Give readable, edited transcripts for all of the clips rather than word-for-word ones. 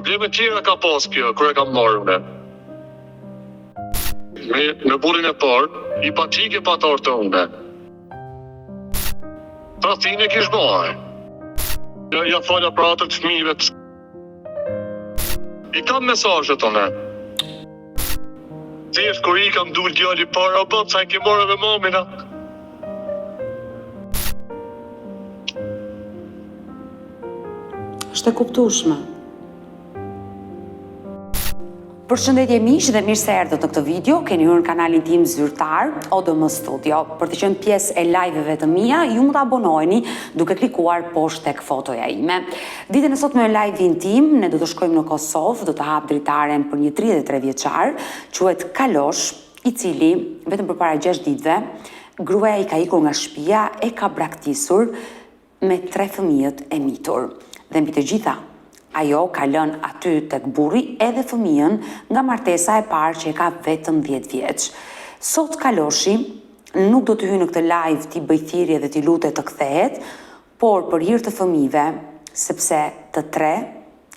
Probleme tjera ka pas kjo, kur e kam marrë unë. Me burrin e parë, i patike patar të une. Tradhtinë e kish bëhe. Ja falja për atër të fëmijëve të... I kam mesazhet une. Thjesht kur i kam dul djali para, sa i ke marrë edhe mamina. Është e kuptueshme. Përshëndetje miq dhe mirë se erdhët në këtë video. Keni hyrë në kanalin tim zyrtar ODM Studio. Për të qenë pjesë e live-eve të mia, ju mund të abonoheni duke klikuar poshtë tek fotoja ime. Ditën e sotme në live-in tim, ne do të shkojmë në Kosovë, do të hap dritaren për një 33 vjeçar, quhet Kalosh, i cili vetëm përpara 6 ditëve, gruaja i ka ikur nga shtëpia, e ka braktisur me 3 fëmijët e mitur. Dhe mbi të gjitha, ajo ka lënë aty tek burri edhe fëmijën nga martesa e parë që e ka vetëm 10 vjeç. Sot Kaloshi nuk do të hyjë në këtë live t'i bëj thirrje dhe t'i lutet të kthehet, por për hir të fëmijëve, sepse të 3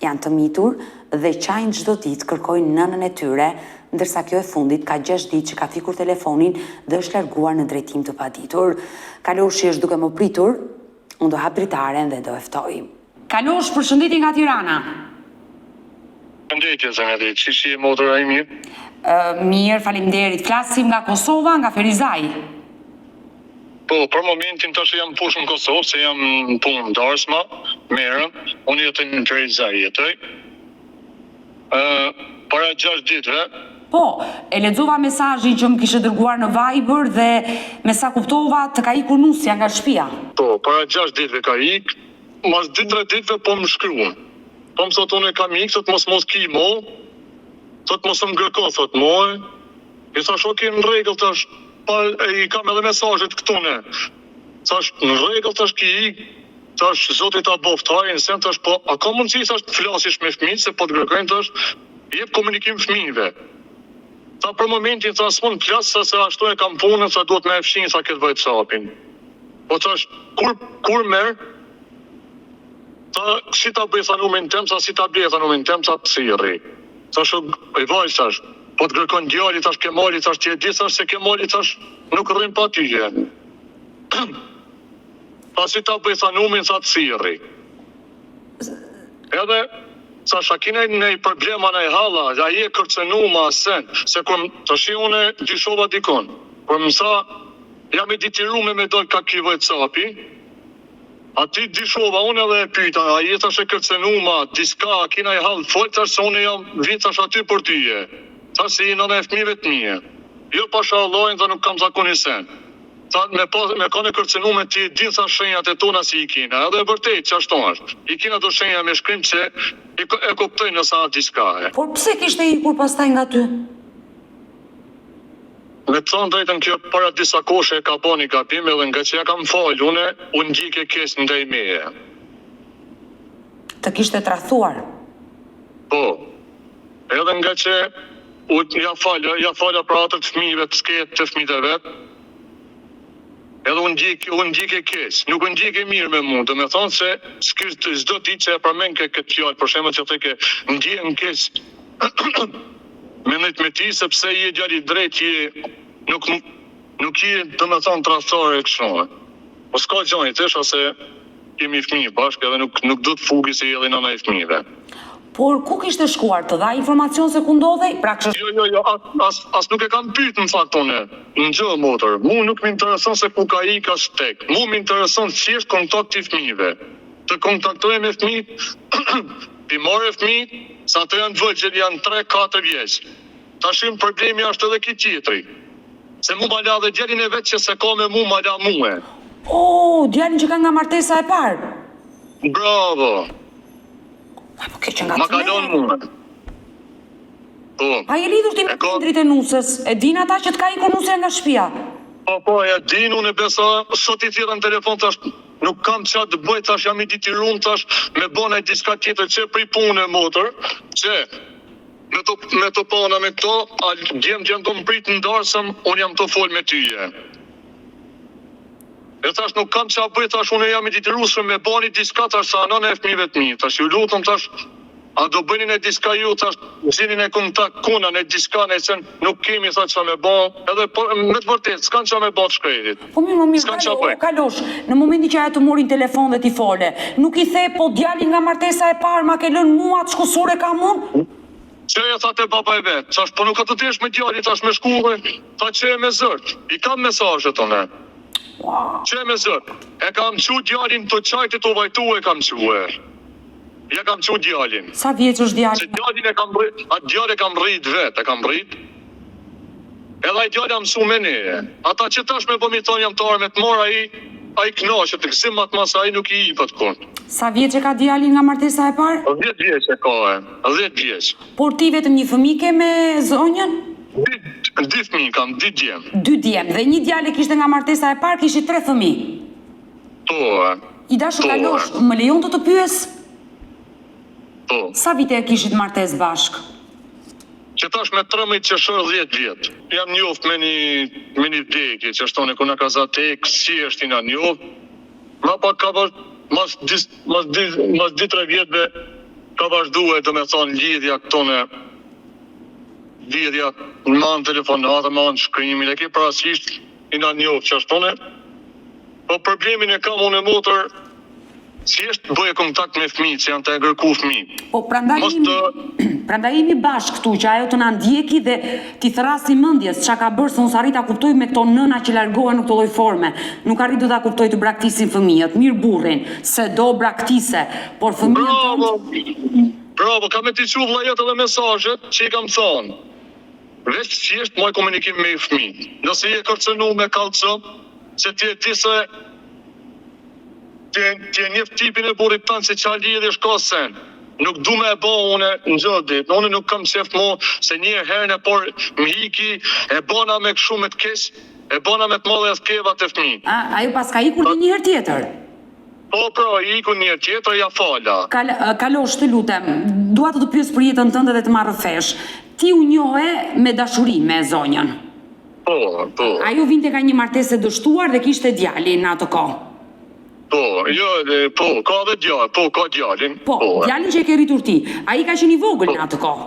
janë të mitur dhe qajnë çdo ditë kërkojnë nënën e tyre, ndërsa kjo e fundit ka 6 ditë që ka fikur telefonin dhe është larguar në drejtim të paditur. Kaloshi është duke më pritur, unë do hap dritaren dhe do e ftoj. Kalosh, përshëndetje nga Tirana. Përshëndetje, zënëri, çishi e motora imi? Mirë, faleminderit. Flasim nga Kosova, nga Ferizaj. Po, për momentin tash jam pushtë në Kosovë, se jam në punë ndarsma, merrem, unë jetoj në Ferizaj jetoj. Para 6 ditëve. Po, e lexova mesazhin që më kishe dërguar në Viber dhe me sa kuptova të ka ikur nusja nga shtëpia. Po, para 6 ditëve ka ikë. Mas 2-3 ditëve po më shkruan. Po më thot unë kam ikë, thot mos ki mo, thot mos më gërko, thot mo. I thash ok, në rregull tash, i kam edhe mesazhet këtu ne. Thash në rregull tash ki ikë, tash zoti ta boftaj, në sen tash po, a ka mundësi tash të flasish me fëmijët se po të gërkojnë tash, jep komunikim fëmijëve. Tha për momentin tha s'mund të flas se ashtu e kam punën, sa duhet me e fshin sa këtë vajt sapin. Po tash kur merr si ta bëj numrin tem, sa si ta bëj numrin tem, sa të thirri. Thash i vajz tash, po të kërkon djali tash Kemali tash ti e di tash se Kemali tash nuk rrin pa tyje. Ta si ta bëj numrin sa të thirri. Edhe thash a kina një problema në halla, ai e kërcenu ma sen, se kur tash unë dyshova dikon. Kur më sa jam i ditiruar me dol ka ky vajt sapi. A ti dyshova, unë edhe e pyta, a jetë është e kërcenuma, diska, kina i halë, folë tash se unë jam vitash aty për tyje. Tash si nëna e fëmijëve të mije. Jo pasha Allahin dhe nuk kam zakoni sen. Ta me kone kërcenume ti din sa shenjat e tona si i kina, edhe vërtejt që ashtu është. I kina do shenja me shkrim që e kuptoj nësa diska e. Por pse kishte ikur pastaj nga ty? Me të thonë drejtën kjo para disa koshe e ka bo një gabim edhe nga që ja kam falë unë gjike kesë ndaj meje. Të kishte tradhuar? Po, edhe nga që ja falja për atër të fëmijëve të sketë të fëmijët e vetë, edhe unë gjike kesë, nuk unë gjike mirë me mund, dhe me thonë se s'do ti që e përmen këtë fjallë, për shemë që të ke ndjenë kesë, me nëjtë me ti, sepse i e gjali drejt, nuk i e të me thonë trasare e këshonë. Po s'ka gjani të se kemi fëmijë bashkë edhe nuk do të fugi se i edhe nëna i fëmijëve. Por ku kishte shkuar, të dha informacion se ku ndodhej? Jo, as nuk e kam pytë në fakt une, në gjë motor. Mu nuk më intereson se ku ka i ka shtek. Mu më intereson si është kontakt i fëmijëve. Të kontaktoj me fëmijë, pimore fëmijë, sa të janë vëgjel, janë 3-4 vjeqë. Ta shimë problemi është edhe ki tjetri. Se mu ma la dhe djelin e vetë që se ka me mu ma la muhe. Djelin që ka nga martesa e parë. Bravo. Po ke që nga ma kalon muhe. A je lidhur ti me prindrit e nusës? E din ata që t'ka ikur nusja nga shtëpia? Po, e din, unë e besa, sot i thira në telefon tash, nuk kam qatë të bëjt, tash jam i ditirun, tash me bona i diska tjetër që pri punë e motor, që me të pana me këto, djem do më prit në darsëm, unë jam të fol me tyje. E tash nuk kam qatë bëjt, tash unë jam i ditirusëm me bani diska, tash sa anon e fëmijëve të mi, tash ju lutëm tash, A do bënin e diska ju, thash, zinin e kontakt kuna, ne diska, ne sen nuk kemi, tha që me bo, edhe me të vërtet, s'kan që me bo të shkretit. Po mirë, Kalosh, në momenti që ajo të morin telefon dhe ti fole, nuk i the, po djali nga martesa e parë, ma ke lënë mua të shkusore ka mund? Që e tha te baba e vetë, thash, po nuk ka të tesh me djali, thash me shkuve, tha që e me zërt, i kam mesazhet tonë. Që e me zërt, e kam qu djalin të qajtit të vajtu e kam qu e. Ja kam qu djalin. Sa vjeç është djali? Se djalin e kam rrit, atë djali e kam rrit vetë, e kam rrit. Edhe ai djali mësu me ne. Ata që tash me bëmi thonë jam të arme të mora ai knaqet, të gëzim atë masa ai nuk i hipët kun. Sa vjeç e ka djali nga martesa e parë? 10 vjeç e ka e, 10 vjeç. Por ti vetëm një fëmijë ke me zonjën? 2 fëmijë kam, 2 djem. 2 djem, dhe një djalë kishte nga martesa e parë, kishte 3 fëmijë. Po, I dashur Kalosh, më lejon të pyes? Po. Sa vite e kishit martes bashk? Që tash me 13 qeshor 10 vjet. Jam njoft me një vdekje, që shtone ku na ka zatek, si është i na njoft. Ma pak ka mas 2-3 vjetve ka vazhduhe, do me thonë, lidhja këtone, lidhja në manë telefonata, manë shkrimin, e ke parasisht i na njoft që shtone. Po problemin e kam unë e motër, si është bëje kontakt me fëmijë, që janë të ngërku fëmijë. Po prandaj jemi bashkë këtu, që ajo të na ndjeki dhe ti thrasi mendjes çka ka bërë, se unë s'arrit ta kuptoj me këto nëna që largohen në këtë lloj forme. Nuk arrit ta kuptoj të braktisin fëmijët, mirë burrin, se do braktise, por fëmijët. Bravo, kam e t'i qu vllajat edhe mesazhet që i kam thonë. Veç si është moj komunikim me fëmijë. Nëse je kërcënu me kallço, se ti e ti se ti e njef tipin e burit tanë se qa lidhje shka sen. Nuk du me e bo une në gjëtë dit. Une nuk kam qef mo se një herën e por më hiki, e bona me këshu me të kesh, e bona me të modhe e thkeva të fmi. Ajo pas ka ikur një herë tjetër? Po, i ikur një herë tjetër, ja fala. Kalosh, të lutem, dua të pyes për jetën tënde dhe të marrë fesh. Ti u njohe me dashuri me zonjën? Po. Ajo vinte ka një martesë dështuar dhe kishte djalin në atë kohë? Ka dhe djalin, ka djalin. Po, djalin që e ke rritur ti, a i ka qenë i vogël në atë kohë?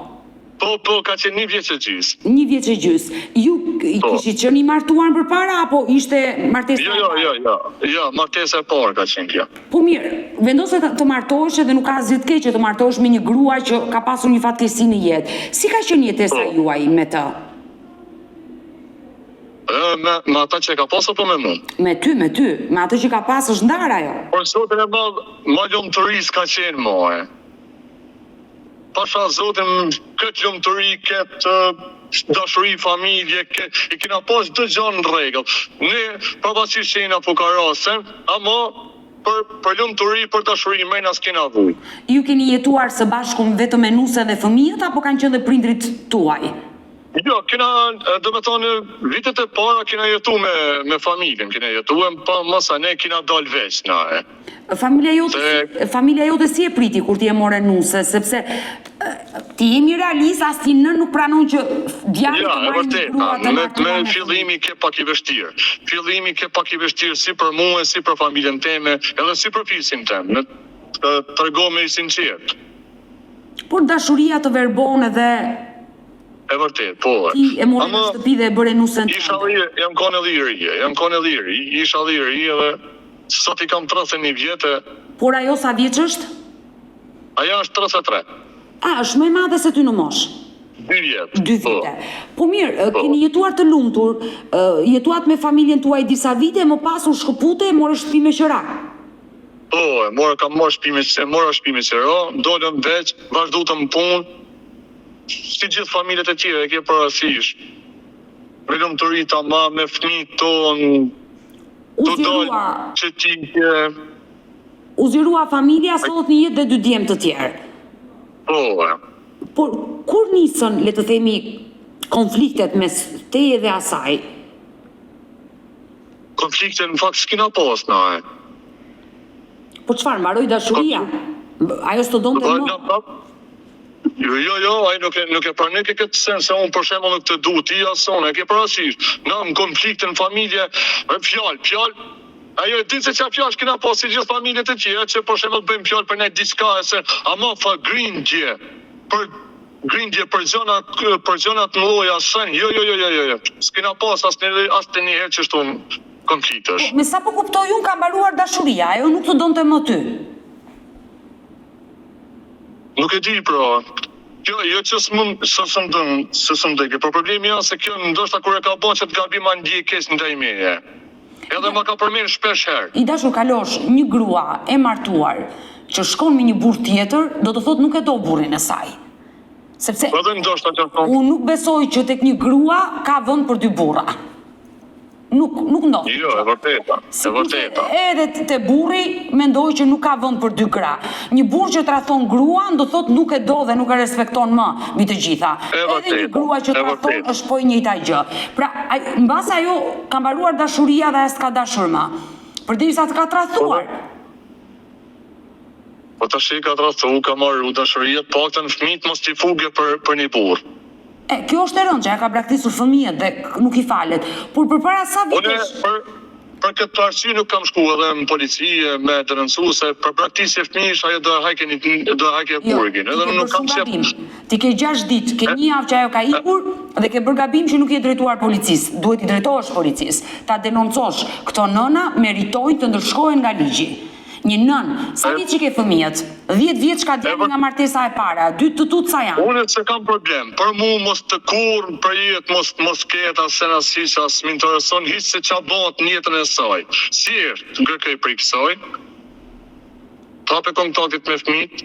Po, ka qenë 1 vjeç e gjys. 1 vjeç e gjys. Ju kishit qenë i martuar përpara apo ishte martesa e parë? Jo, martesa e parë ka qenë kjo. Po mirë, vendose të martohesh dhe nuk ka asgjë të keqe të martohesh me një grua që ka pasur një fatkeqësi në jetë. Si ka qenë jetesa juaj me të? Me ata që ka pasur po me mund? Me ty, me atë që ka pasur është ndar ajo. Por zotin e ma lumëtëris ka qenë moe. Pasha zotin këtë lumëtëri, këtë dashuri, familje, i kina pas dë gjanë në regull. Ne përbacisht që jena fukarasen, ama për lumëtëri, për dashuri, me nas kina vuj. Ju keni jetuar së bashku vetëm me nuse dhe fëmijët, apo kanë qenë dhe prindrit tuaj? Jo, kena, do me thonë, vitet e para kena jetu me familjen, kena jetu pa masa ne kena dal veç na e. Familja jote si e priti kur ti e more nuse, sepse ti jemi realist, as ti në nuk pranon që djali të marrë një grua të martuar. Me fillimi ke pak i vështirë. Fillimi ke pak i vështirë si për mua, si për familjen teme, edhe si për fisin tem, të rego me i sinqert. Por dashuria të verbon edhe... E vërtet, po. Ti e morë në shtëpi dhe e bërë nusën të të. Jam kone liri, isha liri edhe sot i kam 31 vjetë. Por ajo sa vjeç është? Aja është 33. Është më e madhe se ty në mosh? 2 vjetë. 2 vite. Po mirë, keni jetuar të lumtur, jetuat me familjen tuaj disa vite, më pasur shkëpute, morë shtëpi me qëra? Po, kam morë shtëpi me qëra, dolëm veç, vazhdu të më punë, si gjithë familjet e tjere, e ke parasysh. Me lumëtëri tamam, me fëmijët tonë, të dalë që ti ke... U zgjerua familja, sot një jetë dhe 2 djemë të tjerë. Po. Por, kur nisën, le të themi, konfliktet mes teje dhe asaj? Konfliktet në fakt s'kina pas, na e. Po çfarë, mbaroi dashuria? Ajo s'të donte më? Jo, ai nuk e pranoi këtë sens se unë për shembull nuk të du ti ason, e ke parasysh. Na në konflikte në familje, fjalë, Ajo e ditë se çfarë fjalë kena pas si gjithë familjet e tjera që për shembull bëjmë fjalë për ne diçka se ama fa grindje. Për gjëna të mëdha sen. Jo. S'kena pas asnjëherë që shtu konfliktesh. Me sa po kuptoj unë ka mbaruar dashuria, ajo nuk të donte më ty. Nuk e di pra. Jo që s'm dëgjë, por problemi është se kjo ndoshta kur e ka bën që të gabim ma ndjej keq ndaj meje. Edhe ma ka përmendur shpesh herë. I dashur Kalosh, një grua e martuar që shkon me një burr tjetër, do të thotë nuk e do burrin e saj. Sepse unë nuk besoj që tek një grua ka vend për dy burra. Nuk ndodh. Jo, e vërteta. Edhe te burri mendoj që nuk ka vend për dy gra. Një burr që tradhton gruan do thotë nuk e do dhe nuk e respekton më mbi të gjitha. Edhe një grua që tradhton është po e njëjta gjë. Pra, mbas ajo ka mbaruar dashuria dhe as ka dashur më. Përderisa të ka tradhtuar. Po tash i ka tradhtuar, ka marrë dashuria, paktën fëmijët mos t'i fugë për një burr. Kjo është e rëndë që ka braktisur fëmijët dhe nuk i falet. Por përpara sa vitesh... Për këtë arsye nuk kam shku edhe në polici me denoncuese për braktisje fëmijësh, ajo do hajke burgin. Edhe nuk kam qef. Ti ke 6 ditë, ke një javë që ajo ka ikur dhe ke bërë gabim që nuk je drejtuar policisë. Duhet i drejtohesh policisë. Ta denoncosh këto nëna meritojnë të ndërshkohen nga ligji. Një nën, sa vjeç që ke fëmijët? 10 vjeç ka djali nga martesa e para, 2 të tut sa janë? Unë se kam problem, për mu mos të kur, për jetë mos ketë asë asisht, asë më intereson, hiç se qa bëhet në jetën e saj. Si është, ngërkej për i kësaj, tape kontaktit me fëmijët,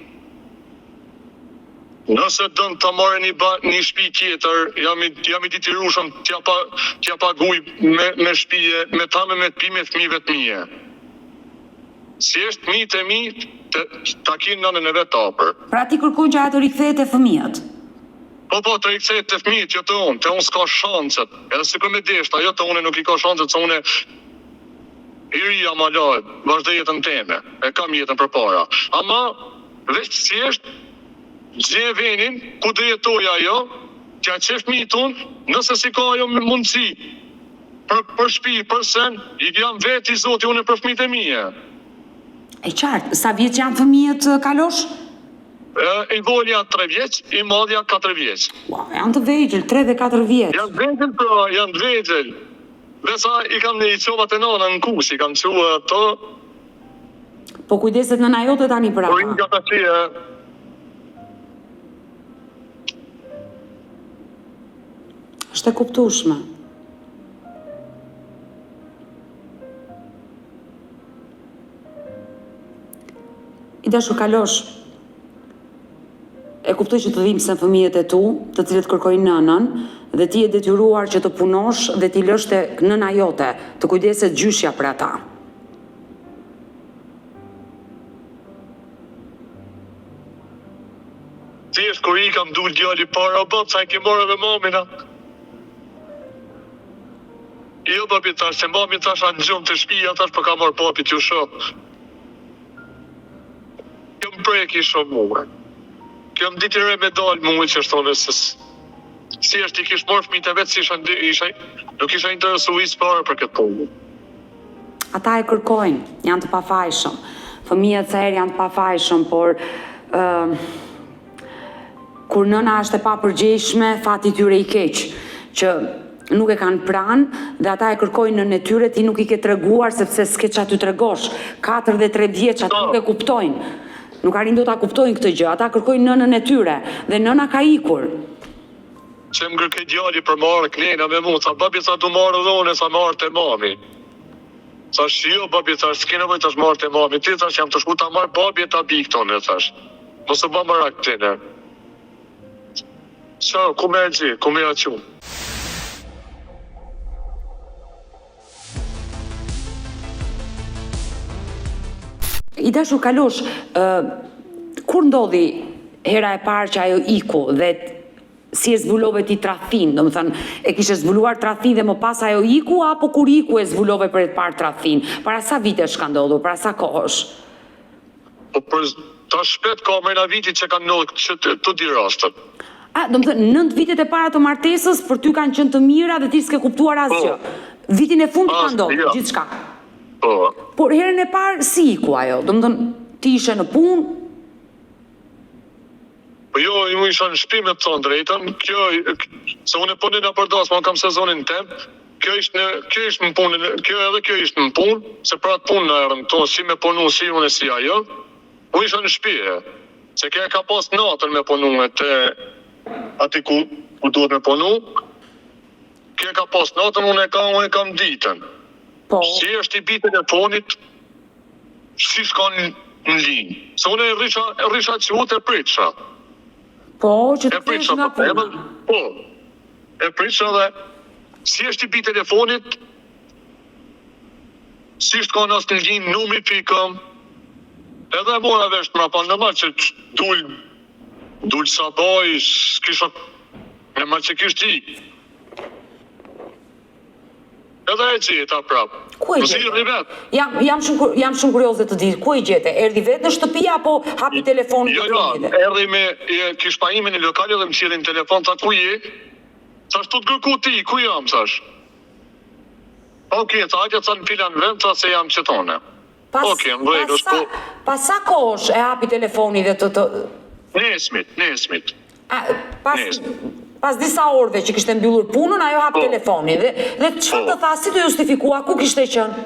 nëse dënë të marrë një shtëpi tjetër, jam i ditirushëm, t'ja paguj me shtëpije, me tame me të pime fëmijëve të mije. Si është fëmijët e mi, ta kinë nënën e vetë apër. Pra ti kërkon që ato rikthehet e fëmijët? Po, të rikthehet të fëmijët, jo të unë s'ka shancet. Edhe si me deshta, jo të unë nuk i ka shancet, se unë i rria ma lajë, vazhde jetën teme, e kam jetën për para. Ama, veç si është, gje venin, ku dhe jetoj ajo, që a qef fëmijët unë, nëse si ka ajo mundësi, për shpi, për sen, i jam vetë i zoti unë për fëmijët e mije. E qartë, sa vjeç janë fëmijët, Kalosh? I volja 3 vjeç, i madhja 4 vjeç. Janë të vegjël, 3 dhe 4 vjeç. Janë vegjël, pra, janë vegjël. Dhe sa i kam i qovat e nana në kus, i kam qua ato. Po kujdeset nëna jote tani për ata? Po i nga të qie. Është e kuptueshme. I dashur Kalosh, e kuptoj që të dhimbsen fëmijët e tu, të cilët kërkojnë nënën, dhe ti e detyruar që të punosh dhe ti lësh tek nëna jote, të kujdeset gjyshja për ata. Si është kur i kam dul djali para, sa i ke marrë dhe mamina. Jo, papi tash, se mami tash anë gjumë të shpija, tash për ka marrë papi t'ju shok. Kjo më preki shumë muë. Kjo më ditire me dalë muë që është tonë se si është i kishë morë fëmijët e vetë, nuk isha interesu i s'pare për këtë punë. Ata e kërkojnë, janë të pafajshëm. Fëmijët se herë janë të pafajshëm, por kur nëna është e papërgjeshme, fati tyre i keq, që nuk e kanë pranë dhe ata e kërkojnë nënën e tyre, ti nuk i ke treguar sepse s'ke që aty tregosh. 4 dhe 3 vjeç ata nuk e kuptojnë. Nuk arrin do ta kuptojnë këtë gjë, ata kërkojnë nënën e tyre dhe nëna ka ikur. Që më kërkej djali për marrë knena me mu, sa babi sa du marrë dhe une sa marrë të mami. Sa shio babi sa s'ke nevoj të shmarrë të mami, ti thash jam të shku ta marrë babi e ta bik tonë, thash. Mos e ba më rak tine. Qa, ku me e gji, ku me e aqu. I dashur Kalosh, kur ndodhi hera e parë që ajo iku dhe si e zbulove ti tradhin, do më thënë, e kishe zbuluar tradhin dhe më pas ajo iku, apo kur iku e zbulove për e parë tradhin? Para sa vitesh ka ndodhur, para sa kohësh? Po për ta shpet ka me na viti që kanë ndodhur që të di rastët. Do më thënë, 9 vitet e para të martesës, për ty kanë qenë të mira dhe ti s'ke kuptuar asgjë. Vitin e fundit ka ndodhur, gjithçka. Por herën e parë si iku ajo? Domethënë ti ishe në punë? Po jo, ju isha në shtëpi me të thonë drejtën, se unë e punë në përdas, ma kam sezonin tem, kjo ishte në punë, kjo ishte në punë, se pra të punë në erën këto, si me punu, si unë e si ajo, unë isha në shtëpi, se kjo ka pas natën me punu te ati ku duhet me punu, kjo ka pas natën, unë e kam ditën. Po. Si është i bi telefonit, si shkon në linjë. Se unë e rrisha që u të pritsha. Po, që të E pritsha nga për puna. Po, e pritsha dhe si është i bi telefonit, si shkon asë në linjë, numri pikëm, edhe mora vesh të mrapa në marë që dul sabaj, s'kisha në marë që kishtë i. Edhe e gjeta prap. Ku e gjete? Jam shumë kurioze të ditë, ku e gjete? Erdi vetë në shtëpi apo hapi telefonin Jo, të rrëmjede? erdi me kish pajime në lokal dhe më qilin telefon, tha ku je? Thash tu të gërku ti, ku jam, thash? Oke, tha ajtja tha në filan vend, tha se jam qëtone. Oke, më vejdu, shko. Pas sa kosh e hapi telefoni dhe të... Nesmit. Pas disa orëve që kishte mbyllur punën, ajo hap telefonin dhe çfarë të tha, si të justifikua, ku kishte qenë?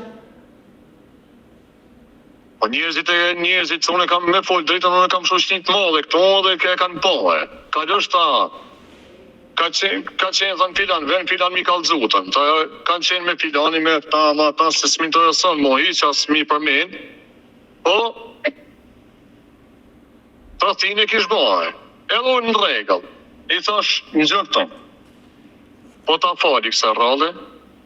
Po njerëzit, se unë kam me folë drejtën, unë kam shoqnit madhe këto dhe ke kanë pohe. Ka lështa, ka qenë thënë filan mi kalzutën, kanë qenë me filani me ta se s'mi të rësën mohi, që asë mi përmen, po, ta thine kish bëhe, edhe unë në regëll. I thash, në gjë këto, po ta fali kësa rrallë,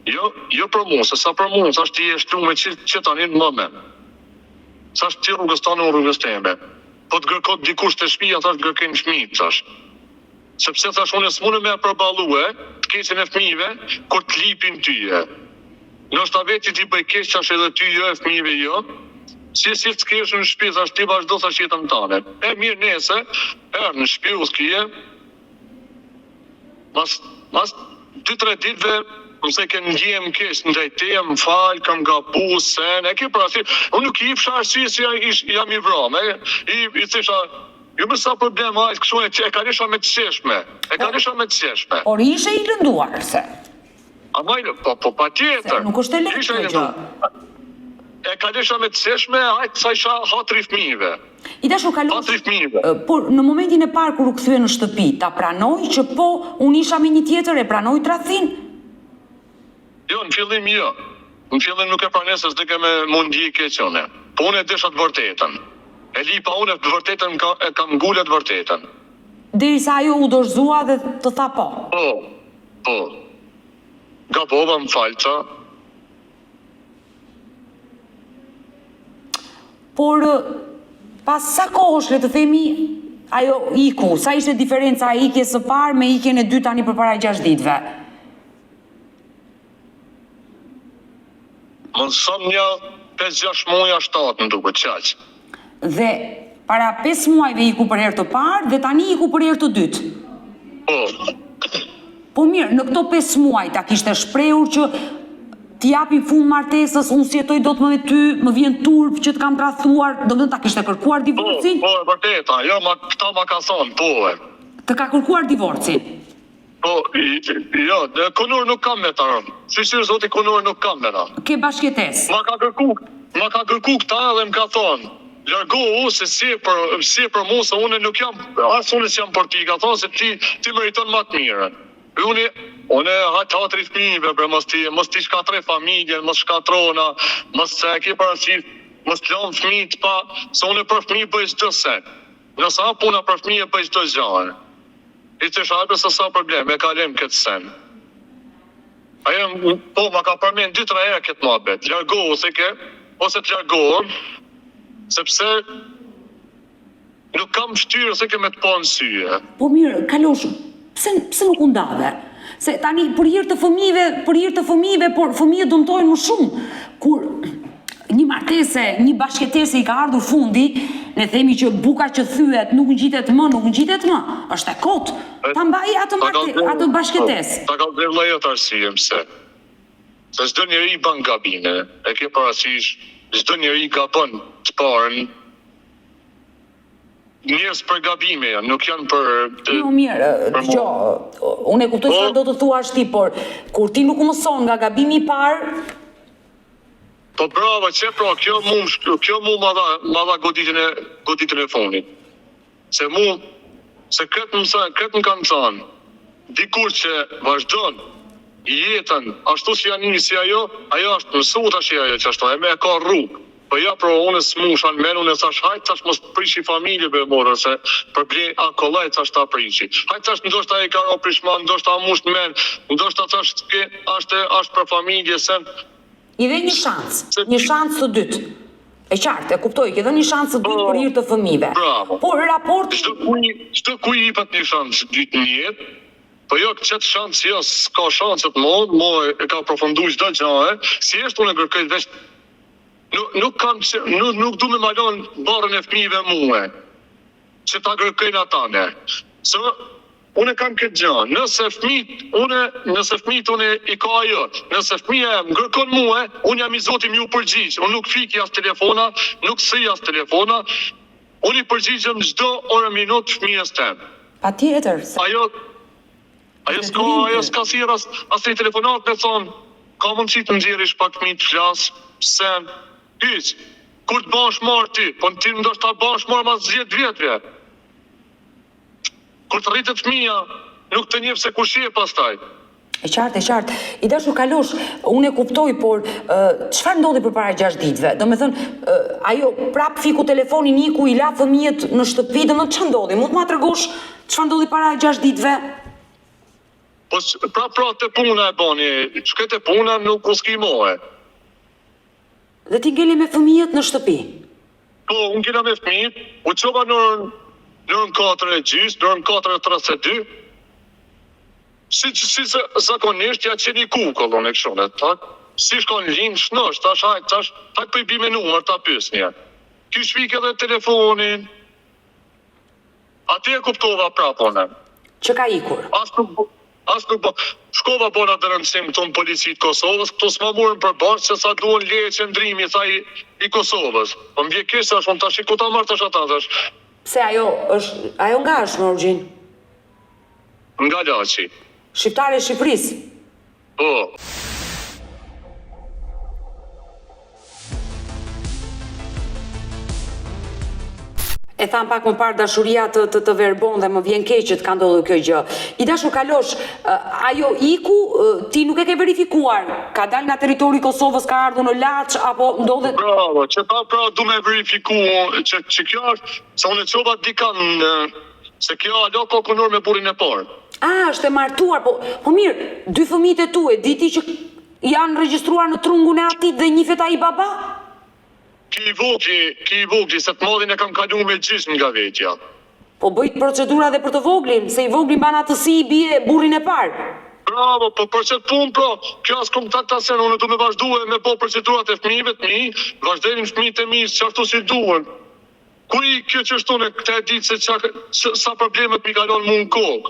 jo për mu, se sa për mu, thash ti e shtru me që tani në moment. Thash ti rrugës tani unë rrugës teme. Po të gërkot dikush të shpija, thash gërkejnë fëmijë, thash. Sepse thash unë s'mune me përbalue, të keqen e fëmijëve, kur të lipin tyje. Nështë ta veti ti bëj keq qash edhe ty jo e fëmijëve jo, si të kesh në shpi, thash ti vazhdo thash jetën tane. E mirë nese, në shpi u s'kije, mas 2-3 ditëve, mëse ke ndjem kesh në drejteje, më falë, kam gabu, sen, e ke prasit, unë nuk i fsha arsye si jam i vram, i thesha, jo më sa problem, kështu e kanisha me të qeshme. Por ishe i lënduar, se? Po pa tjetër. Se nuk është e lehtë kjo gjë. E kanisha me të qeshme, sa isha hatri fëmijëve. I dashur kalos, Hatri fëmijëve. por në momentin e parë kur u kthye në shtëpi, ta pranoi që po, unë isha me një tjetër, e pranoi tradhin? Jo, në fillim jo. Në fillim nuk e pranoj se s'do me mundi keqone. Po unë e desha të vërtetën. E lipa unë të vërtetën, e kam ngullet vërtetën. Derisa ajo u dorëzua dhe të tha po. Po. Gabova më falqa. Por pas sa kohësh le të themi ajo iku, sa ishte diferenca e ikjes së parë me ikjen e dytë tani përpara 6 ditëve? Më nësëm një 5-6 muaj 7 në duke qaq. Dhe para 5 muajve iku për herë të parë dhe tani iku për herë të dytë. Po mirë, në këto 5 muaj ta kishte shprehur që t'i japi fund martesës, unë si jetoj do të më me ty, më vjen turp që të kam tradhuar, do të ta kishte kërkuar divorcin? Po, e vërteta, jo, këta ma ka thonë, po e. Të ka kërkuar divorcin? Po, jo, kunur nuk kam me ta rëmë. Shqyqyrë zoti kunur nuk kam me ta. Ke bashkëtes? Ma ka kërku këta dhe më ka thonë, largohu se si për mu, se une nuk jam, asë une si jam për ti, ka thonë se ti meriton ma të mire. Une hatri fëmijëve, mos ti shkatre familjen, mos shkatrona, mos se e ke parasysh, mos të lanë fëmijët pa, se une për fëmijë bëj çdo sen. Nësa puna për fëmijë bëj çdo gjë. I të shajpe se sa problem, e kalem këtë sen. Ajo, po, ma ka përmen 2-3 herë këtë muhabet, largohu se ke, ose të largohu, sepse nuk kam shtyrë se ke me të pa në syje. Po mirë, Kalosh, pse nuk u ndave? Se tani për hir të fëmijëve, por fëmijët dëmtojnë më shumë. Kur një martese, një bashkëtese i ka ardhur fundi, ne themi që buka që thyet nuk ngjitet më, është e kot. Ta mbaj atë bashkëtesë. Ta ka dhe vllajët arsye pse. Se çdo njeri bën gabime, e ke parasysh, çdo njeri gabon të parën. Njerëz për gabime janë, nuk janë për Jo, mirë, unë e kuptoj çfarë do të thuash ti, por kur ti nuk mëson nga gabimi i parë, po bravo, kjo mu ma dha goditën e fonit. Se këtë më kanë thënë, dikur që vazhdon jetën ashtu si janë nisi ajo është mësu tash ajo që ashtu, e me ka rrugë. Po ja, unë s'mushan men, unë thash hajt tash mos prishi familjeve morë, se për ble akollaj tash ta prishi. Hajt tash ndoshta e ka ro prishman, ndoshta musht men, ndoshta tash është për familje sen. I dhe një shans të dytë. E qartë, e kuptoj, ke dhe një shans të dytë për hir të fëmijëve. Bravo. Por raport çdo kuj i pat një shans dytë në jetë. Po jo, këtë shans jo, s'ka shanset mo e ka përfundu çdo gjë, si është unë kërkoj veç nuk du me malon barën e fëmijëve mua, që ta kërkojnë atane. Se unë kam këtë gjë, nëse fëmijët unë i ka ajo, nëse fëmija më kërkon mua, unë jam i zotim ju përgjigj, unë nuk fiki as telefona, nuk sri as telefona, unë i përgjigjem çdo orë minut fëmijës tem. Patjetër. Ajo s'ka si as i telefonat me thonë, ka mundësi të nxjerrish pak fëmijë të flas, sen, hyq, kur të bash marrë ti, po në ti ndoshta bash marrë mas 10 vjetëve. Kur të rritet fëmija, nuk të njeh se kush je pastaj. E qartë. I dashur Kalosh, unë e kuptoj, por çfarë ndodhi përpara 6 ditëve? Domethënë, ajo prap fiku telefonin iku, i la fëmijët në shtëpi, domethënë çfarë ndodhi? Mund të ma tregosh çfarë ndodhi para 6 ditëve? Po pra te puna e bani, shkete puna nuk u skimohe. Dhe ti ngele me fëmijët në shtëpi? Po, unë ngela me fëmijët, u qova nërën 4:30, nërën 4:32, si zakonisht ja qeni kukollon e këshonet, tak? Si shkon linë, shnosh, tash po i bime numër, ta pysnja. Ky shvik edhe telefonin, ati e kuptova prapone. Që ka ikur? As nuk po, shkova bona të rëndësim të në policit Kosovës, këto s'ma murën për bashkë se sa duhen leje qëndrimi, tha i Kosovës. Po m'vje kishë, është unë tash i ku ta marrë tash ata tash. Pse ajo nga është, Morgjin? Nga Laçi. Shqiptare e Shqipërisë? Po. E tham pak më parë dashuria të verbon dhe më vjen keq që të ka ndodhur kjo gjë. I dashur Kalosh, ajo iku, ti nuk e ke verifikuar, ka dalë nga territori i Kosovës, ka ardhur në Laç apo ndodhet? Bravo, që pra du me verifiku që kjo është, se unë e qova dikan se kjo alo ka kunur me burin e parë. Është e martuar, po mirë, 2 fëmijët e tu e diti që janë regjistruar në trungun e atit dhe njihet ai baba? Ki i vogli, se të madhin e kam kalu me gjysmë nga vetja. Po bëjt procedura dhe për të voglin, se i voglin ban atësi i bie burrin e parë. Bravo, po për qëtë punë, kjo as kom ta sen, unë du me vazhdu e me po procedurat e fëmijëve të mi, vazhdenin fëmijët e mi që ashtu si duhen. Ku i kjo që shtune këta e ditë se sa problemet mi kalon mu në kokë?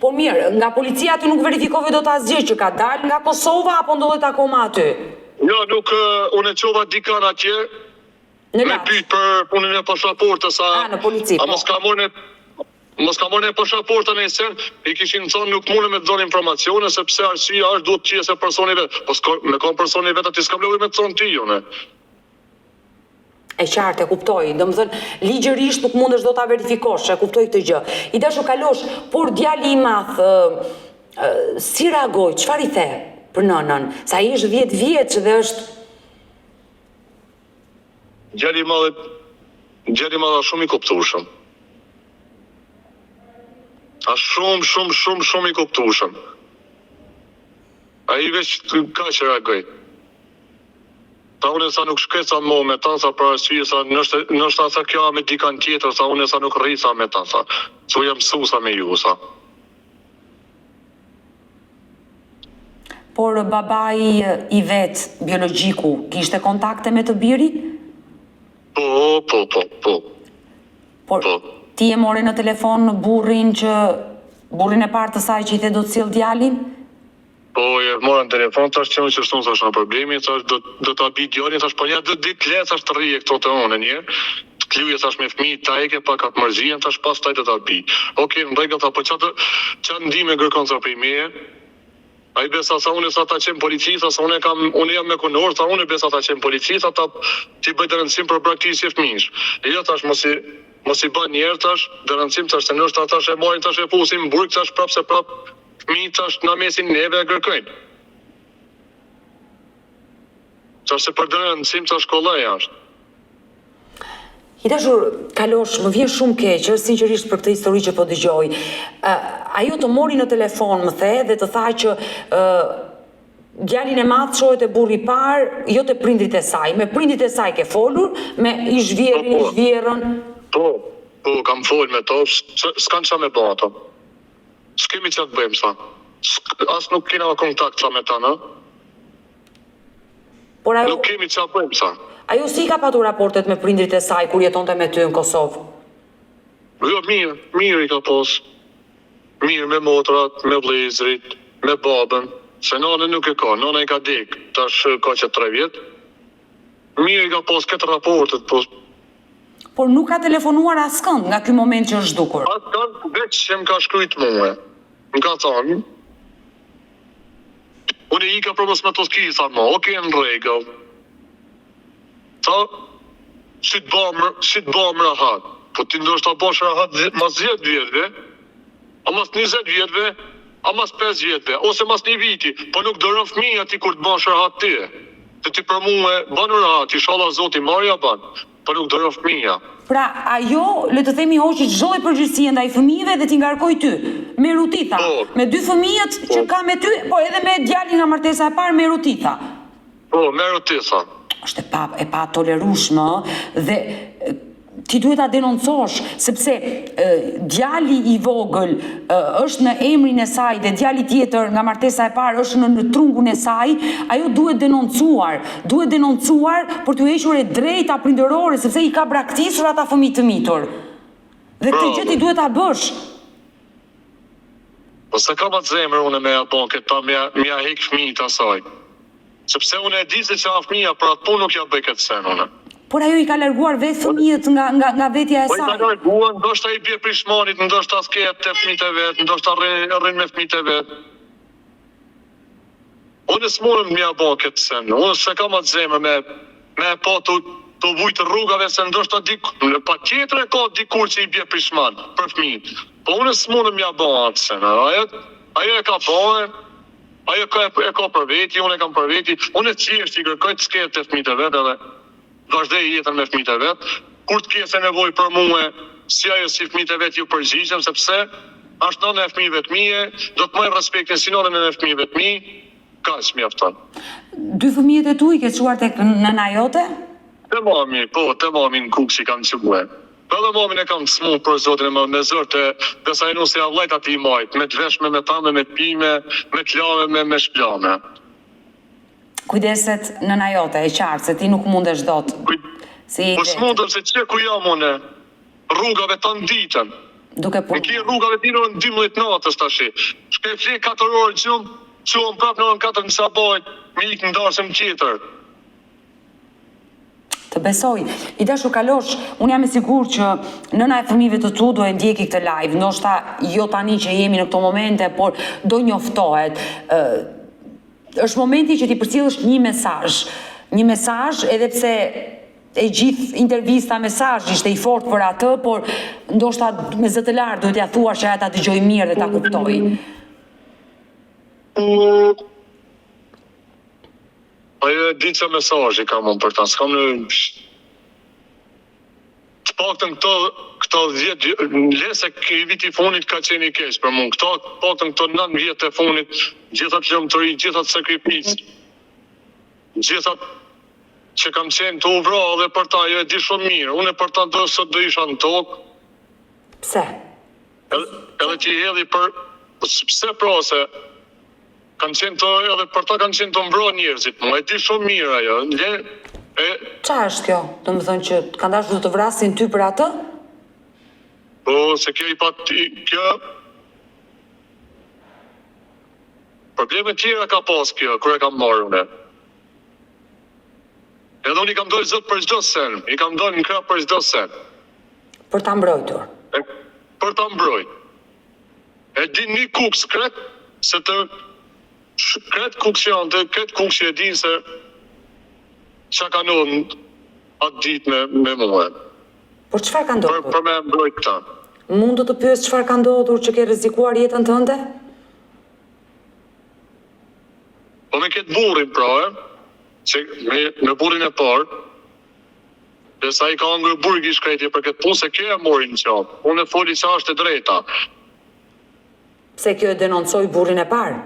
Po mirë, nga policia ty nuk verifikove do të asgjë që ka dalë nga Kosova apo ndodhet akoma aty? Jo, nuk unë e qova dikan atje, me pyt për punën e pasaportës, në polici, a mos ka morën e pasaportën e sen, i kishin thonë nuk mune me të zonë informacione, sepse arsia është duhet qjes e personi vetë, po me kom personi vetë, ati s'kam lojë me të thonë ti, jone. E qartë, e kuptoj, domethënë ligjërisht nuk mundesh do ta verifikosh, e kuptoj këtë gjë. I dashur Kalosh, por djali i madh, si reagoi, çfarë i the? Për nënën, sa i është 10 vjeç dhe është... Gjali madhe shumë i kuptueshëm. Shumë i kuptueshëm. A i veç ka që reagoj. Ta unë sa nuk shkeca mo me ta, sa për arsye, sa nështë sa kjo me dikan tjetër, sa unë sa nuk rrisa me ta, sa jam mësuesa me ju, sa. Por babai i vetë, biologjiku, kishte kontakte me të birit? Po. Por ti e more në telefon në burrin e parë të saj që i the do të sjell djalin? Po, e mora në telefon, tash që që shtu në problemi, tash do të abi djoni, tash po një dhe dit le, tash të rije këto të one një, të kluje tash me fmi, ta eke pa ka të mërzien, tash pas taj të të abi. Oke, në rregull, ta po që ndime gërkon të prej meje, a i besa sa unë sa ta qenë polici, sa unë jam me konor, sa unë besa ta qenë polici, sa ta ti bëjt dërëndësim për praktisje fmish. E jo tash mos i bën njerë tash, dërëndësim tash se nështë tash e morin tash e fusim burg tash prap se prap fmi tash në mesin neve e gërkojnë. Tash se për dërëndësim tash kollaj ashtë. I dashur, Kalosh, më vjen shumë keq, sinqerisht për këtë histori që po dëgjoj. Ajo të mori në telefon, më the, dhe të tha që djalin e madh shohet e burri i parë, jo të prindrit e saj. Me prindrit e saj ke folur, me i zhvjerën. Po, kam folur me to, s'kan qa me bo ato. S'kemi që të bëjmë, sa. As nuk kena kontakt sa me ta, në? Nuk kemi që të bëjmë, sa. Ajo si ka patur raportet me prindrit e saj kur jetonte me ty në Kosovë? Jo, mirë i ka pos. Mirë me motrat, me vlezrit, me babën. Se nane nuk e ka, nane i ka dek, tash ka që 3 vjet. Mirë i ka pos këtë raportet, pos. Por nuk ka telefonuar askënd nga ky moment që është zhdukur? Askënd, veç që më ka shkrujt muhe. Më ka thonë. Unë i ka probës me të skisa, oke, në rregull. Ta, si të bëmë rahat. Po ti ndoshta bosh rahat mas 10 vjetëve, a mas 20 vjetëve, a mas 5 vjetëve, ose mas 1 viti, po nuk dërën fëmija ti kur të bësh rahat ti. Dhe ti për mu me banë rahat, inshallah zoti marja banë, po nuk dërën fëmija. Pra, ajo, le të themi hoqi çdo përgjegjësi ndaj fëmijëve dhe ti ngarkoj ty, me Rutitha, me 2 fëmijët që ka me ty, po edhe me djalin nga martesa e parë me Rutitha. Po, me Rutitha. Është e pa tolerueshme dhe ti duhet ta denoncosh, sepse djali i vogël është në emrin e saj dhe djali tjetër nga martesa e parë është në trungun e saj, ajo duhet denoncuar për t'u hequr e drejta prindërore, sepse i ka braktisur ata fëmijë të mitur. Dhe këtë gjë ti duhet ta bësh. Po se kam atë zemër unë me apo këta mja hek fëmijët asaj. Sepse unë e di se që a fëmija, për atë punë nuk ja bëj këtë sen, unë. Por ajo i ka larguar vetë fëmijët nga vetja e saj. Po i ka larguar, ndoshta i bje prishmanit, ndoshta s'ket të fëmijët e vetë, ndoshta rrin me fëmijët e vetë. Unë s'murëm mja bo këtë sen, unë se kam atë zemër me po të vujtë rrugave, se ndoshta pa tjetër e ka dikur që i bje prishman për fëmijët. Po unë s'murëm mja bo atë sen, ajo e ka bojë. Ajo e ka për veti, unë e kam për veti, unë e qeshtë i kërkoj të sketë të fëmijët e vetë edhe vazhdej jetën me fëmijët e vetë, kur të kese nevoj për mua, si ajo si fëmijët e vetë ju përgjigjem, sepse është nëna e fëmijëve të mije, do të marr respektin si nënën e fëmijëve të mi, kaq mjafton. 2 fëmijët e tu i ke çuar tek nëna jote? Te mami në kukë që i kam qëbue. Për dhe mamin e kam të smunë për zotin e më me zërte, dhe sa e nusë e avlajt ati i majtë, me të veshme, me tame, me pime, me klame, me shplame. Kujdeset nëna jote, e qartë, se ti nuk mundesh dot. Po s'mundem se që ku jam une, rrugave të nditën. Duke punë. Në ki rrugave të në 12 natës të ashi. Shke fli 4 orë gjumë, që unë prapë në orën 4 në sabajt, me ikë në darësëm tjetër. Të besoj. I dashur Kalosh, unë jam e sigurt që nëna e fëmijëve të tu do e ndjeki këtë live, ndoshta jo tani që jemi në këto momente, por do njoftohet. Është momenti që ti përcjellësh një mesazh, edhe pse e gjithë intervista mesazh ishte i fortë për atë, por ndoshta me zë të lartë duhet ja thuash që ajo ta dëgjoj mirë dhe ta kuptoj. Ajo e di që mesazh i kam unë për ta, s'kam në... Të paktën këto 10, lese i viti funit ka qenë i keq për mund, të paktën këto 9 vjetë e funit, gjithat lëmëtëri, gjithat sakrificë, gjithat që kam qenë të uvra dhe për ta, jo e di shumë mirë, unë e për ta do isha në tokë. Pse? Edhe që i hedhi për... Pse pra se... edhe për ta kanë qenë të mbro njerëzit, e di shumë mirë ajo. Qa është kjo? Do më thënë që kanë dashur të vrasin ty për atë? Po, se kjo i pat... Kjo... Probleme tjera ka pas kjo, kur e kam marrë une. Edhe unë i kam dojë zot për çdo sen, i kam dojë në krah për çdo sen. Për ta mbrojtur. Për ta mbrojt. E din një kuks kret, se të kret kuks janë, të kret kuks e din se qa ka nënë atë ditë me mua. Por çfarë ka ndodhur? Për me mbrojt këta. Mund të pyes çfarë ka ndodhur që ke rrezikuar jetën tënde? Po me këtë burrin pra, që me burrin e parë, dhe sa i ka ngër burgi shkretje për këtë punë, se kjo e mori në qapë. Unë e foli që është e drejta. Pse kjo e denoncoi burrin e parë?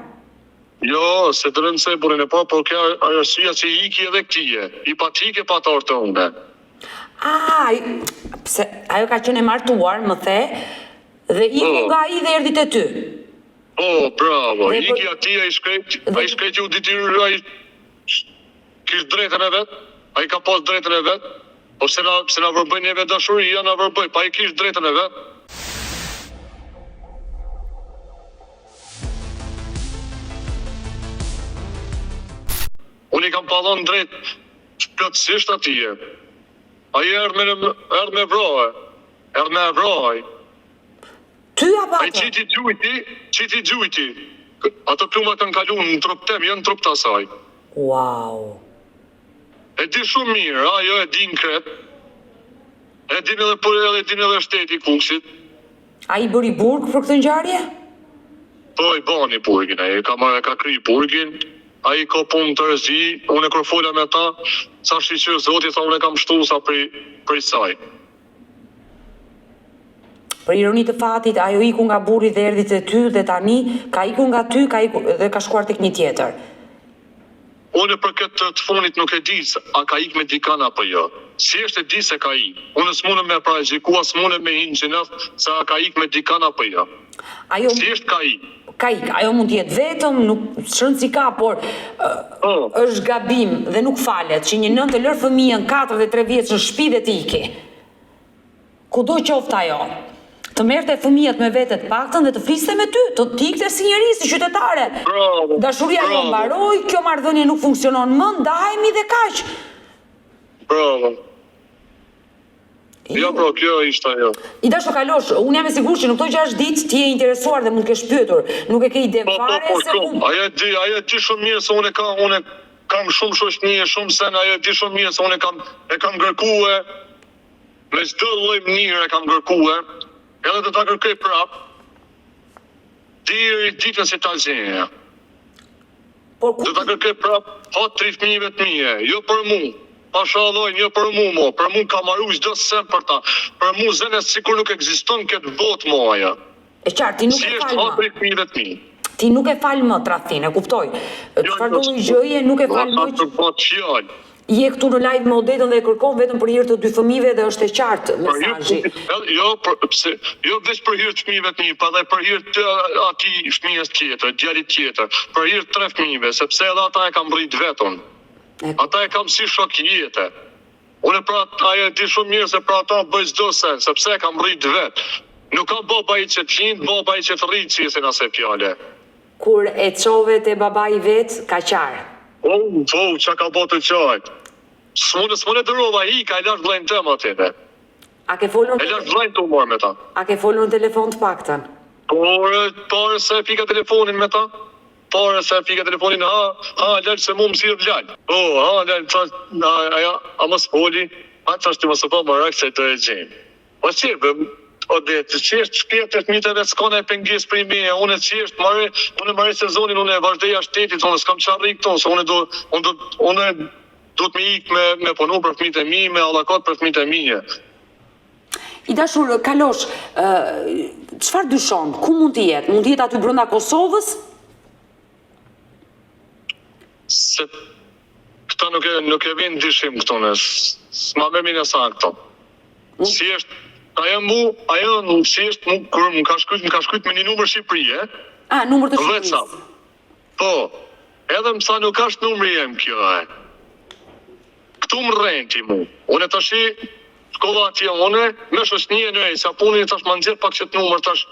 Jo, se denoncoi burrin e parë, por kjo arsyeja që i iki edhe këtije. I patike patar të une. Pse ajo ka qenë e martuar, më the, dhe iku nga ai dhe erdhi te ty. Bravo, iki ati a i shkrejt u dityrë, a i kish drejtën e vetë, a i ka pas drejtën e vetë, po se na vërbëj njeve dashuria, na vërbëj, pa i kish drejtën e vetë. Unë i kam palon drejt plotësisht atije. A i erdh me vroj. Ty apo A i qiti gjujti. Ato pluma kanë kalu në trup tem, jo në trup të asaj. Wow. E di shumë mirë, ajo e din kret. E din edhe shteti kuksit. A i bëri burg për këtë ngjarje? Po i bani burgin, ai ka kry burgin. A i ka punë të rëzgi, unë e kërfola me ta, sa shqyqyrë zoti, tha unë e kam shtusa për saj. Për ironi të fatit, ajo iku nga burri dhe erdhi te ty dhe tani ka iku nga ty dhe ka shkuar tek një tjetër. Unë për këtë të fundit nuk e di a ka ik me dikan apo jo. Si është e di se ka ik. Unë s'mune me parajgjikua, s'mune me hinë gjinëf se a ka ik me dikan apo jo. Si është ka ik. Ka ik, ajo mund t'jetë vetëm, nuk shënë si ka, por është gabim dhe nuk falet që një nën të lërë fëmijën 4 dhe 3 vjeç në shtëpi dhe t'i Kudo qoftë ajo, të merrte fëmijët me vete të paktën dhe të fliste me ty, të ikte si njeri, si qytetare. Dashuria jo mbaroi, kjo marrëdhënie nuk funksionon më, ndahemi dhe kaq. Bravo. Jo, bro, kjo ishte ajo. I dashur Kalosh, unë jam e sigurt që në këto 6 ditë ti je interesuar dhe mund të kesh pyetur. Nuk e ke ide fare se ku. Ajo di shumë mirë se unë kam shumë shoqëni, shumë sen, ajo di shumë mirë se unë e kam kërkuar. Me çdo lloj mënyre e kam kërkuar. Edhe të ta kërkoj prap. Deri ditën se ta gjenja. Do ta kërkoj prap, ha 3 fëmijëve të mia, jo për mua. Pashallah, një për mu ka marru çdo sen për ta. Për mu zene sikur nuk ekziston këtë botë moja. E qartë, ti nuk si e falë më. Ti nuk e falë më tradhin, e kuptoj. Çfarë do gjëje nuk e falë më. Je këtu në live me Odetën dhe e kërkon vetëm për hir të 2 fëmijëve dhe është e qartë mesazhi. Jo veç për hir të fëmijëve të mi, pa dhe për hir të atij fëmijës tjetër, djalit tjetër, për hir të 3 fëmijëve, sepse edhe ata e kam rrit vetën. Ata e kam si shok jetë. Unë pra ajo e di shumë mirë se pra ata bëj çdo sen, sepse e kam rrit vetë. Nuk ka baba i që t'lind, baba i që të rrit që jesin ase fjale. Kur e çove te baba i vet, ka qarë. Qa ka bo të qajt. S'mune të rova i, ka e lash vlejnë të më atyre. A ke folur e lash vlejnë të umor me ta. A ke folur në telefon të paktën? Por se fika telefonin me ta. Pare se fika telefonin, lërë se mu më sirë lërë. Lërë, a më s'poli, a të ashtë të më s'po më rakë se të e gjenë. O qirë, Odete, qështë shpjetët mitëve s'kone e pengjes për i me, unë e marrë sezonin, unë e vazhdeja shtetit, unë s'kam qarri këto, se unë do të me ikë me punu për fmit e mi, me allakot për fmit e mije. I dashur, Kalosh, çfarë dyshon? Ku mund të jetë? Mund të jetë aty brenda Kosovës? Se këta nuk e vinë dyshim këto në, s'ma me mine sa këto. Si është, si është, kërë më ka shkujt me një numër Shqipërie. Numër të Shqipërisë. Po, edhe më sa nuk ashtë numëri jem kjo, Këtu më renti mu. Unë të shi, shkolla atje une, me shoqënie në sa punin tash më nxjerr pak qëtë numër tash.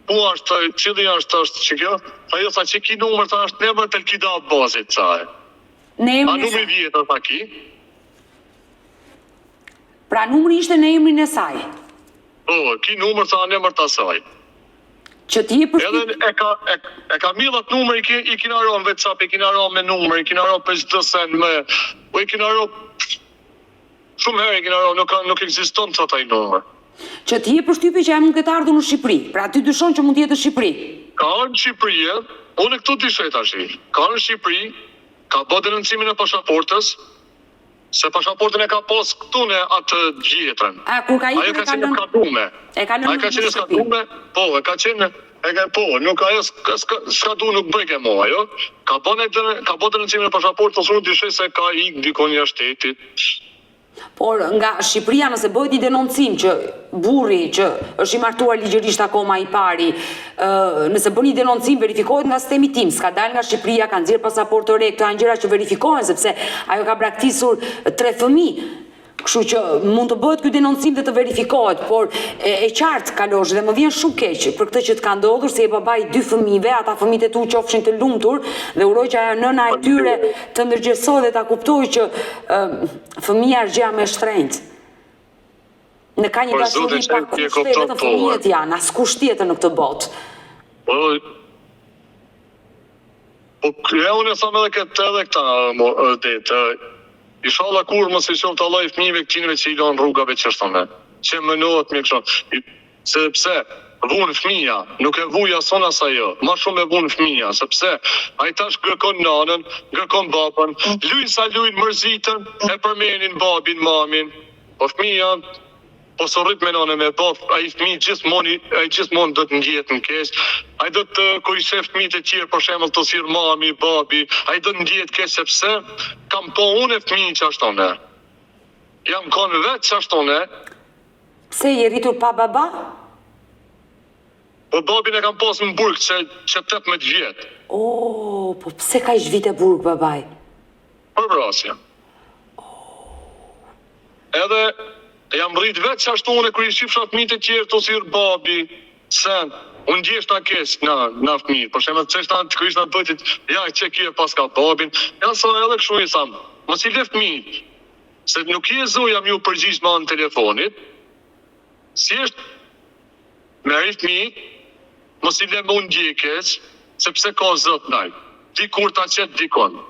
ku është, cili është që kjo? Ajo tha që ki numër tha është nemër të lkidat bazit, tha e. Në A emrin e numri saj. vjetër tha ki? Pra numri ishte në emrin e saj. Po, ki numër tha nemër të asaj. Që ti e përshtyp. Edhe e ka millat numër i kina ro në WhatsApp, i kina ro me numër, i kina ro për çdo sen me, po i kina ro shumë herë i kina ro, nuk ekziston të taj numër. Që ti e përshtypi që e mund këtë ardhur në Shqipëri. Pra ty dyshon që mund të jetë në Shqipëri. Ka në Shqipëri, unë këtu dyshet tash. Ka në Shqipëri, ka bë denoncimin e pasaportës, se pasaportën e ka pas këtu në atë gjetën. A kur ka Ajo ikur ka e ka qenë lënë. skadume. E ka lënë Ajo ka në qenë shtëpi. skadume, po, e ka qenë, nuk ajo skadu nuk bëjke mo, ajo. Ka bë denoncimin e pasaportës, unë dyshet se ka ik dikon jashtë shtetit. Por nga Shqipëria nëse bëhet një denoncim që burri që është i martuar ligjërisht akoma i pari, nëse bën një denoncim verifikohet nga sistemi tim, s'ka dal nga Shqipëria, ka nxjerr pasaportë të re, këto janë gjëra që verifikohen sepse ajo ka braktisur 3 fëmijë. Kështu që mund të bëhet ky denoncim dhe të verifikohet, por e qartë Kalosh dhe më vjen shumë keq për këtë që të ka ndodhur se e babai 2 fëmijëve, ata fëmijët e tu qofshin të lumtur dhe uroj që ajo nëna e tyre të ndërgjegjësohet dhe ta kuptojë që fëmia është gjëja më e shtrenjtë. Në ka një Por, dashuri zote, pa që e kushte, kupton vetëm fëmijët janë, askush tjetër në këtë botë. Po, unë e thamë edhe këta detë, inshallah kur mos i shoh të Allah i fëmijëve këtinëve që i lanë rrugave që është thonë, që mënohet me kështu. Sepse vunë fëmija, nuk e vuja son as ajo, ma shumë e vunë fëmija, sepse ai tash gërkon nanën, gërkon babën, lujnë sa lujnë mërzitën, e përmenin babin, mamin, po fëmija, po së rrit me nane me baf, a i fëmi gjithmonë do të ndjetë në kesh, a i do të, kur i shef fëmijët e tjerë, për shembull të sirë mami, babi, a i do të ndjetë kesh sepse, kam po unë e fëmijë që ashtone. Jam konë vetë që ashtone. Pse je rritur pa baba? Po babin e kam pas në burg që 18 vjetë. Po pse ka ish vite burg babaj? Për vrasja. Edhe, jam rrit vetë që ashtu unë kër i shifsha fëmijët e tjerë të sirë babi, sen, unë ndjesht në kes në fëmijët, për shemë të qeshtë të kërishtë në bëtit, ja, që kje pas ka babin, ja, sa edhe kështu i thamë, mos i le fëmijët, se nuk i e zo jam ju përgjisht ma në telefonit, si është me i fëmijët, mos i le më unë ndjekes, sepse ka zët naj, dikur ta qetë dikon.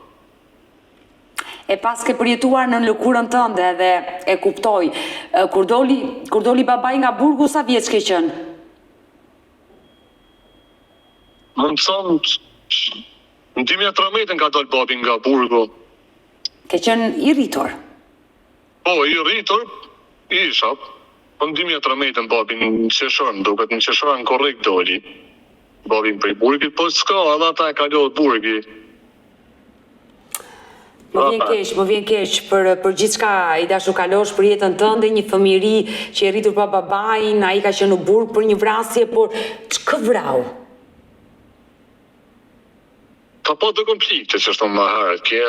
E pas ke përjetuar në lëkurën tënde dhe e kuptoj, kur doli babaj nga burgu, sa vjeç ke qenë? Më të thonë, në 2013 ka dalë babin nga burgu. Ke qenë i rritur? Po, i rritur, isha, po në 2013 babin në qeshërën, duket në qeshërën korrekt doli. Babin për i burgit, po s'ka, edhe ata e kalohët burgi. Më vjen keq për gjithçka i dashur Kalosh, për jetën tënde, një fëmijëri që e rritur pa babajin, ai ka qenë në burg për një vrasje, por ç'ka vrau? Ka pa të konflikte që është më herët, kje...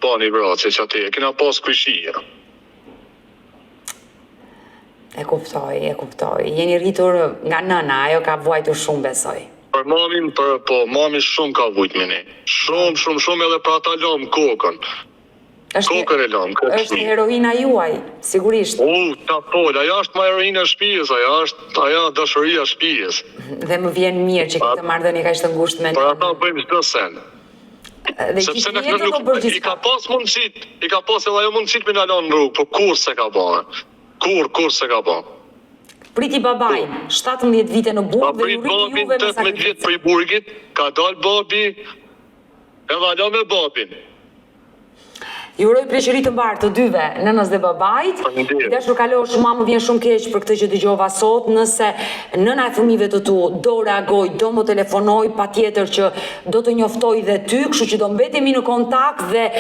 Bani vrasje që ati, kena pas kryshia. E kuptoj. Jeni rritur nga nëna, ajo ka vuajtur shumë besoj. Për mamin, mamin shumë ka vujt me ne. Shumë edhe pra ta lom kokën. Kokën e lom, kokën. Është heroina juaj, sigurisht. Ta pol, aja është ma heroina shpijes, aja dashuria shpijes. Dhe më vjen mirë që këtë marrëdhënie kaq të ngushtë me Për ata bëjmë çdo sen. Sepse i ka pas mundësit, i ka pas edhe ajo mundësit me na lënë në rrugë, po kur se ka bën. Kur se ka bën. Priti babajin, 17 vite në burg dhe ju rriti juve me 18 vjetë për i burgit, ka dalë babi, edhe alo me babin. Ju uroj pleqëri të mbarë të dyve, nënës dhe babajt. I dashur Kalosh, më vjen shumë keq për këtë që dëgjova sot, nëse nëna e fëmijëve të tu do reagoj, do më telefonoj, patjetër që do të njoftoj dhe ty, kështu që do mbetemi në kontakt dhe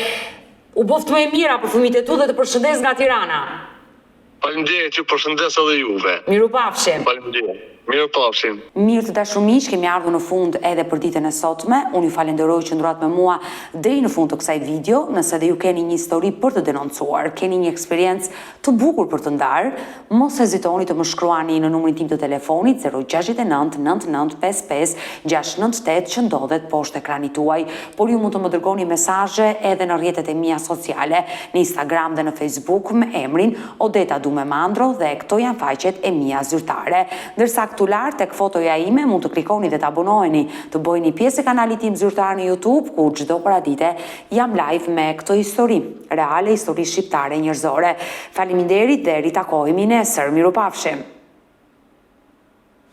u boft më e mira për fëmijët e tu dhe të përshëndes nga Tirana. Faleminderit, ju përshëndes edhe juve. Mirupafshim. Faleminderit. Mirë pafshim. Mirë të dashur miq, kemi ardhur në fund edhe për ditën e sotme. Unë ju falenderoj që ndruat me mua deri në fund të kësaj video. Nëse dhe ju keni një histori për të denoncuar, keni një eksperiencë të bukur për të ndarë, mos hezitoni të më shkruani në numrin tim të telefonit 069 99 55 698 që ndodhet poshtë ekranit tuaj. Por ju mund të më dërgoni mesazhe edhe në rrjetet e mia sociale, në Instagram dhe në Facebook me emrin Odeta Dume Mandro dhe këto janë faqet e mia zyrtare. Ndërsa këtu lart tek fotoja ime mund të klikoni dhe të abonoheni, të bëheni pjesë e kanalit tim zyrtar në YouTube, ku çdo paradite jam live me këtë histori, reale histori shqiptare njerëzore. Faleminderit dhe ritakohemi nesër. Mirupafshim.